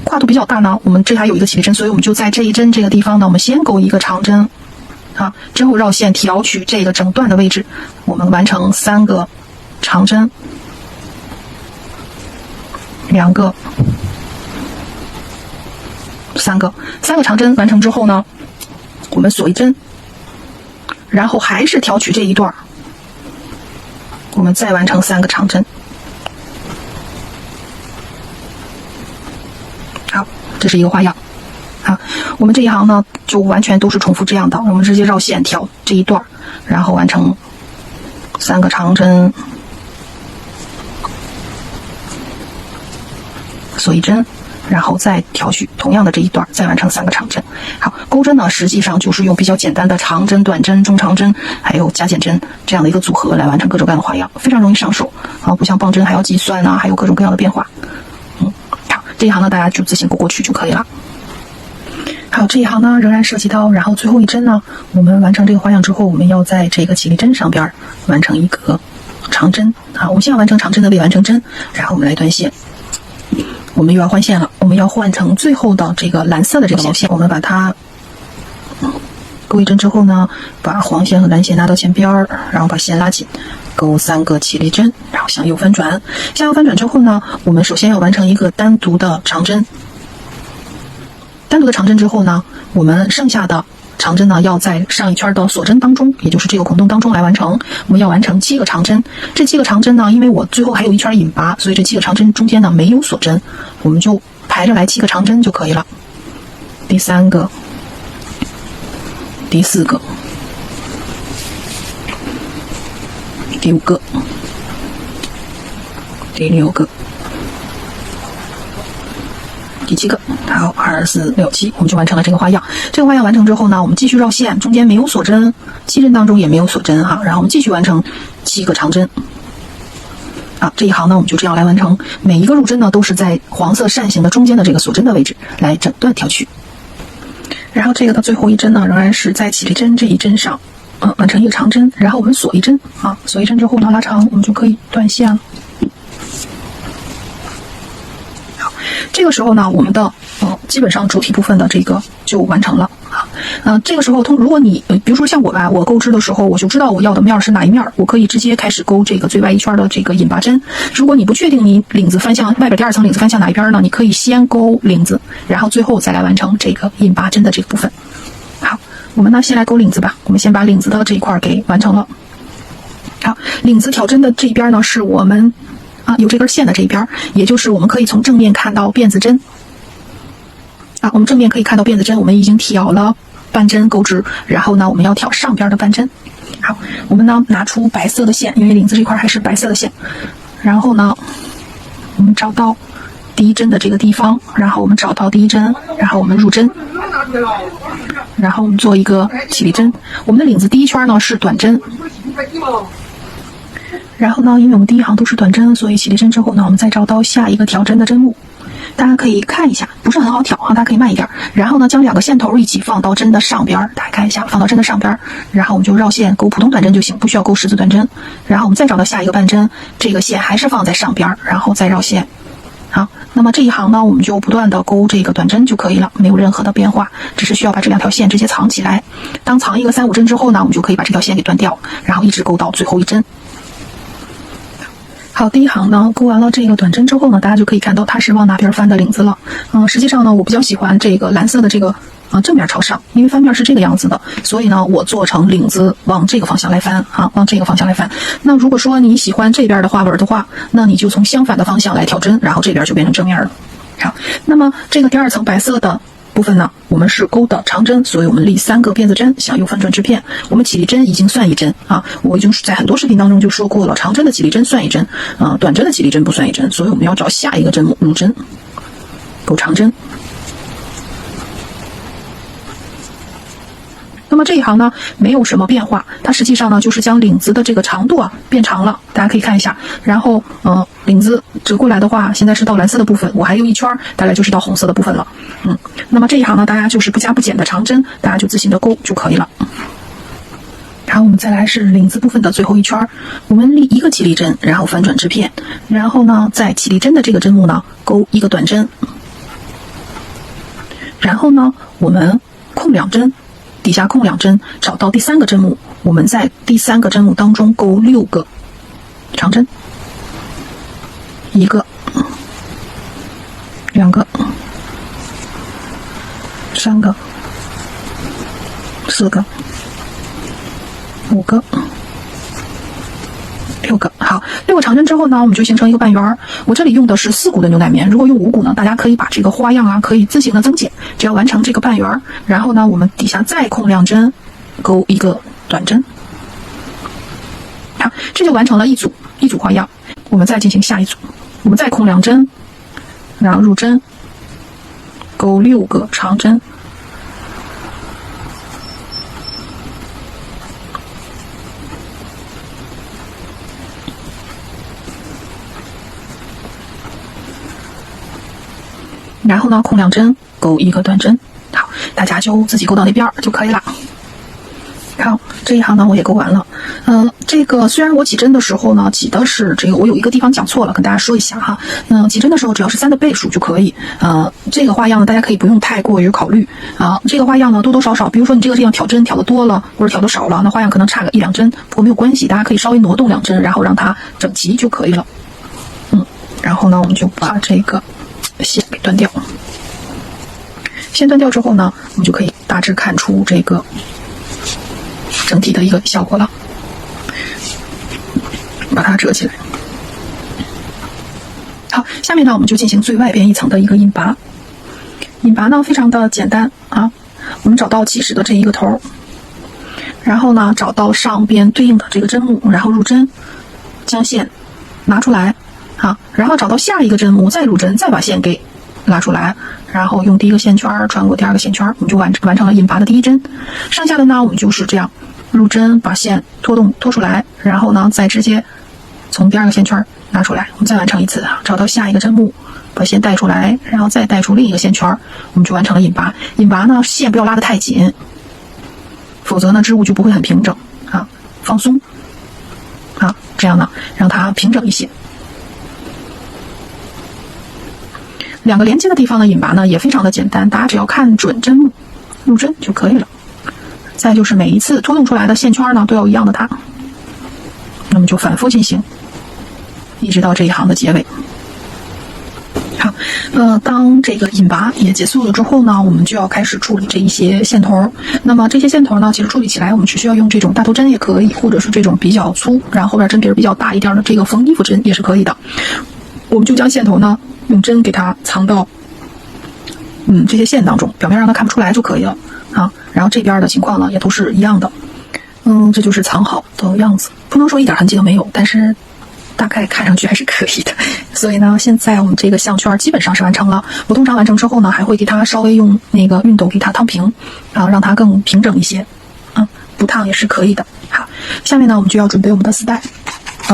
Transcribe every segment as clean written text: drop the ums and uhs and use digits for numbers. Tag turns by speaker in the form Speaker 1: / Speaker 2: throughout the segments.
Speaker 1: 跨度比较大呢，我们这还有一个起立针，所以我们就在这一针这个地方呢，我们先勾一个长针，之后绕线调取这个整段的位置，我们完成3个长针，2个，3个长针完成之后呢，我们锁一针，然后还是调取这一段，我们再完成3个长针。好，这是一个花样。我们这一行呢就完全都是重复这样的，我们直接绕线调这一段，然后完成3个长针，锁一针，然后再调取同样的这一段，再完成3个长针。好，钩针呢实际上就是用比较简单的长针、短针、中长针还有加减针这样的一个组合来完成各种各样的花样，非常容易上手不像棒针还要计算还有各种各样的变化。好，这一行呢大家就自行勾过去就可以了。好，这一行呢仍然涉及到，然后最后一针呢，我们完成这个花样之后，我们要在这个起立针上边完成一个长针。好，我们先要完成长针的未完成针，然后我们来断线。我们又要换线了，我们要换成最后的这个蓝色的这个毛线，我们把它勾一针之后呢，把黄线和蓝线拿到前边，然后把线拉紧，勾3个起立针，然后向右翻转。向右翻转之后呢，我们首先要完成一个单独的长针。单独的长针之后呢，我们剩下的长针呢要在上一圈的锁针当中，也就是这个孔洞当中来完成。我们要完成7个长针。这7个长针呢，因为我最后还有一圈引拔，所以这7个长针中间呢没有锁针，我们就排着来7个长针就可以了。第3个，第4个，第5个，第6个，第7个。好，2、4、6、7，我们就完成了这个花样。这个花样完成之后呢，我们继续绕线，中间没有锁针，7针当中也没有锁针然后我们继续完成7个长针。这一行呢我们就这样来完成，每一个入针呢都是在黄色扇形的中间的这个锁针的位置来整段调取。然后这个的最后一针呢，仍然是在起立针这一针上完成一个长针，然后我们锁一针锁一针之后呢拉长，我们就可以断线了。这个时候呢，我们的基本上主体部分的这个就完成了这个时候如果你比如说像我吧，我钩织的时候我就知道我要的面是哪一面，我可以直接开始钩这个最外一圈的这个引拔针。如果你不确定你领子翻向外边第2层领子翻向哪一边呢，你可以先钩领子，然后最后再来完成这个引拔针的这个部分。好，我们呢先来钩领子吧，我们先把领子的这一块给完成了。好，领子挑针的这一边呢是我们有这根线的这一边，也就是我们可以从正面看到辫子针我们正面可以看到辫子针，我们已经挑了半针钩织，然后呢我们要挑上边的半针。好，我们呢拿出白色的线，因为领子这块还是白色的线，然后呢我们找到第1针的这个地方，然后我们找到第1针，然后我们入针，然后我们做一个起立针。我们的领子第1圈呢是短针，然后呢因为我们第一行都是短针，所以起立针之后呢，我们再找到下一个调针的针目。大家可以看一下，不是很好调大家可以慢一点。然后呢将2个线头一起放到针的上边，大家看一下，放到针的上边，然后我们就绕线钩普通短针就行，不需要钩十字短针。然后我们再找到下一个半针，这个线还是放在上边，然后再绕线。好，那么这一行呢我们就不断的钩这个短针就可以了，没有任何的变化，只是需要把这2条线直接藏起来。当藏一个3、5针之后呢，我们就可以把这条线给断掉，然后一直钩到最后一针。好，第一行呢钩完了这个短针之后呢，大家就可以看到它是往哪边翻的领子了。实际上呢我比较喜欢这个蓝色的这个正面朝上，因为翻面是这个样子的，所以呢我做成领子往这个方向来翻往这个方向来翻。那如果说你喜欢这边的花纹的话，那你就从相反的方向来调针，然后这边就变成正面了。好，那么这个第2层白色的部分呢，我们是钩的长针，所以我们立3个辫子针，向右翻转织片。我们起立针已经算1针我已经在很多视频当中就说过了，长针的起立针算1针短针的起立针不算1针，所以我们要找下一个针目入针，钩长针。那么这一行呢没有什么变化，它实际上呢就是将领子的这个长度变长了，大家可以看一下。然后领子折过来的话，现在是到蓝色的部分，我还有1圈，大概就是到红色的部分了。那么这一行呢大家就是不加不减的长针，大家就自行的钩就可以了。然后我们再来是领子部分的最后1圈，我们立1个起立针，然后翻转织片，然后呢在起立针的这个针目呢钩1个短针，然后呢，我们空2针，底下空2针，找到第3个针目，我们在第3个针目当中钩6个长针，1个、2个、3个、4个、5个、6个。好，6个长针之后呢，我们就形成一个半圆。我这里用的是4股的牛奶棉，如果用5股呢，大家可以把这个花样啊可以自行的增减，只要完成这个半圆，然后呢，我们底下再空2针，钩1个短针。好，这就完成了一组花样。我们再进行下一组，我们再空2针，然后入针，钩6个长针。然后呢，空2针，钩1个短针。好，大家就自己钩到那边就可以了。好，这一行呢我也钩完了。这个虽然我挤针的时候呢挤的是这个，我有一个地方讲错了，跟大家说一下哈。挤针的时候只要是3的倍数就可以。这个花样呢大家可以不用太过于考虑啊。这个花样呢多多少少，比如说你这个地方挑针挑的多了或者挑的少了，那花样可能差个1、2针，不过没有关系，大家可以稍微挪动2针，然后让它整齐就可以了。然后呢我们就把这个线给断掉。线断掉之后呢，我们就可以大致看出这个整体的一个效果了。把它折起来。好，下面呢我们就进行最外边一层的一个引拔。引拔呢非常的简单啊，我们找到起始的这一个头，然后呢找到上边对应的这个针目，然后入针，将线拿出来啊，然后找到下一个针目，再入针，再把线给拉出来，然后用第一个线圈穿过第2个线圈，我们就完成了引拔的第1针。剩下的呢我们就是这样入针，把线拖出来，然后呢再直接从第2个线圈拿出来，我们再完成一次，找到下一个针目，把线带出来，然后再带出另一个线圈，我们就完成了引拔。引拔呢线不要拉得太紧，否则呢织物就不会很平整啊，放松啊，这样呢让它平整一些。2个连接的地方的引拔呢也非常的简单，大家只要看准针目入针就可以了。再就是每一次拖动出来的线圈呢都要一样的大，那么就反复进行，一直到这一行的结尾。好，当这个引拔也结束了之后呢，我们就要开始处理这一些线头。那么这些线头呢，其实处理起来我们只需要用这种大头针也可以，或者是这种比较粗，然后后边针鼻比较大一点的这个缝衣服针也是可以的。我们就将线头呢用针给它藏到这些线当中，表面让它看不出来就可以了啊。然后这边的情况呢也都是一样的。这就是藏好的样子，不能说一点痕迹都没有，但是大概看上去还是可以的。所以呢，现在我们这个项圈基本上是完成了。我通常完成之后呢，还会给它稍微用那个熨斗给它烫平，让它更平整一些。不烫也是可以的。好，下面呢我们就要准备我们的丝带。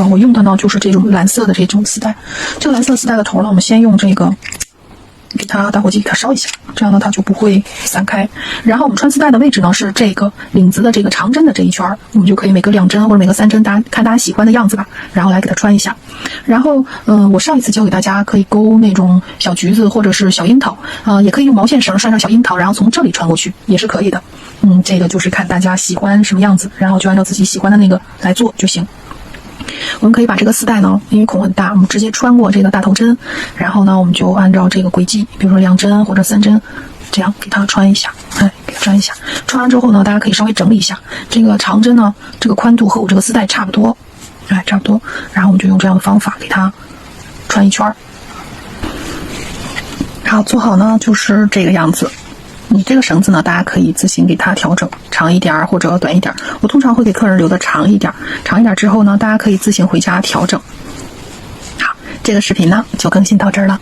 Speaker 1: 我用的呢就是这种蓝色的这种丝带。这个蓝色丝带的头呢，我们先用这个给它打火机给它烧一下，这样呢它就不会散开。然后我们穿丝带的位置呢是这个领子的这个长针的这一圈，我们就可以每个2针或者每个3针，看大家喜欢的样子吧，然后来给它穿一下。然后我上一次教给大家可以钩那种小橘子或者是小樱桃，也可以用毛线绳拴上小樱桃，然后从这里穿过去也是可以的。这个就是看大家喜欢什么样子，然后就按照自己喜欢的那个来做就行。我们可以把这个丝带呢，因为孔很大，我们直接穿过这个大头针，然后呢我们就按照这个轨迹，比如说2针或者3针，这样给它穿一下，给它穿一下。穿完之后呢，大家可以稍微整理一下，这个长针呢，这个宽度和我这个丝带差不多，差不多。然后我们就用这样的方法给它穿一圈。好，做好呢就是这个样子。你这个绳子呢，大家可以自行给它调整，长一点或者短一点。我通常会给客人留的长一点之后呢，大家可以自行回家调整。好，这个视频呢就更新到这儿了。